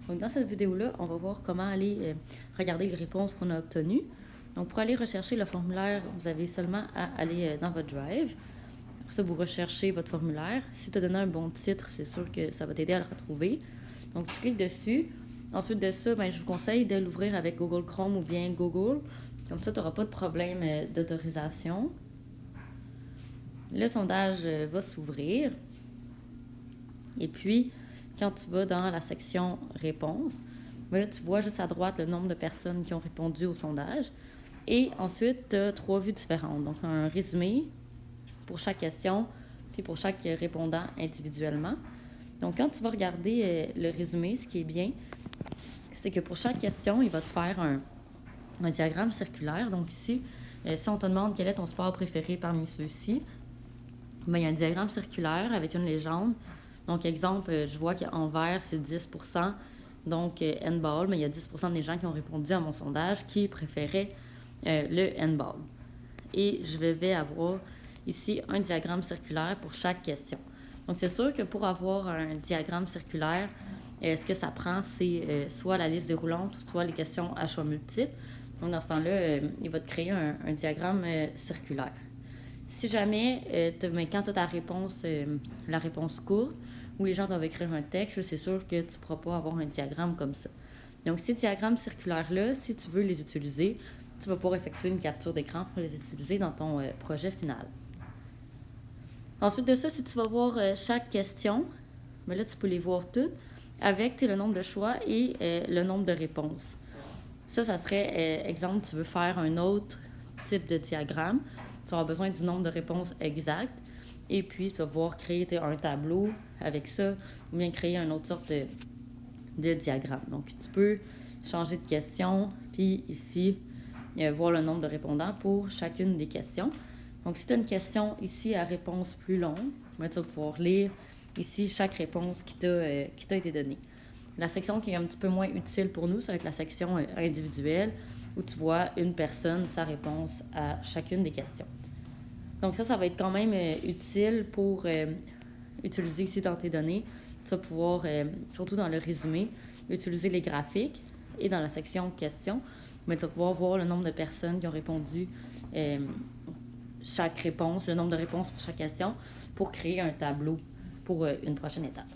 Donc, dans cette vidéo-là, on va voir comment aller regarder les réponses qu'on a obtenues. Donc, pour aller rechercher le formulaire, vous avez seulement à aller dans votre Drive. Après ça, vous recherchez votre formulaire. Si tu as donné un bon titre, c'est sûr que ça va t'aider à le retrouver. Donc, tu cliques dessus. Ensuite de ça, je vous conseille de l'ouvrir avec Google Chrome ou bien Google. Comme ça, tu n'auras pas de problème d'autorisation. Le sondage va s'ouvrir. Et puis, quand tu vas dans la section réponses, là, tu vois juste à droite le nombre de personnes qui ont répondu au sondage. Et ensuite, tu as 3 vues différentes. Donc, un résumé pour chaque question, puis pour chaque répondant individuellement. Donc, quand tu vas regarder le résumé, ce qui est bien, c'est que pour chaque question, il va te faire un diagramme circulaire. Donc ici, si on te demande quel est ton sport préféré parmi ceux-ci, il y a un diagramme circulaire avec une légende. Donc, exemple, je vois qu'en vert, c'est 10%. Donc, handball, mais il y a 10% des gens qui ont répondu à mon sondage qui préféraient le handball. Et je vais avoir ici un diagramme circulaire pour chaque question. Donc, c'est sûr que pour avoir un diagramme circulaire, ce que ça prend, c'est soit la liste déroulante, soit les questions à choix multiples. Donc, dans ce temps-là, il va te créer un diagramme circulaire. Si jamais, quand tu as ta réponse, la réponse courte, où les gens doivent écrire un texte, c'est sûr que tu ne pourras pas avoir un diagramme comme ça. Donc, ces diagrammes circulaires-là, si tu veux les utiliser, tu vas pouvoir effectuer une capture d'écran pour les utiliser dans ton projet final. Ensuite de ça, si tu vas voir chaque question, là, tu peux les voir toutes avec le nombre de choix et le nombre de réponses. Ça serait, exemple, tu veux faire un autre type de diagramme. Tu vas avoir besoin du nombre de réponses exact. Et puis, tu vas pouvoir créer un tableau avec ça ou bien créer une autre sorte de diagramme. Donc, tu peux changer de question, puis ici, voir le nombre de répondants pour chacune des questions. Donc, si tu as une question ici à réponse plus longue, tu vas pouvoir lire ici chaque réponse qui t'a été donnée. La section qui est un petit peu moins utile pour nous, ça va être la section individuelle, où tu vois une personne, sa réponse à chacune des questions. Donc ça va être quand même utile pour utiliser ici dans tes données. Tu vas pouvoir, surtout dans le résumé, utiliser les graphiques et dans la section questions, tu vas pouvoir voir le nombre de personnes qui ont répondu chaque réponse, le nombre de réponses pour chaque question, pour créer un tableau pour une prochaine étape.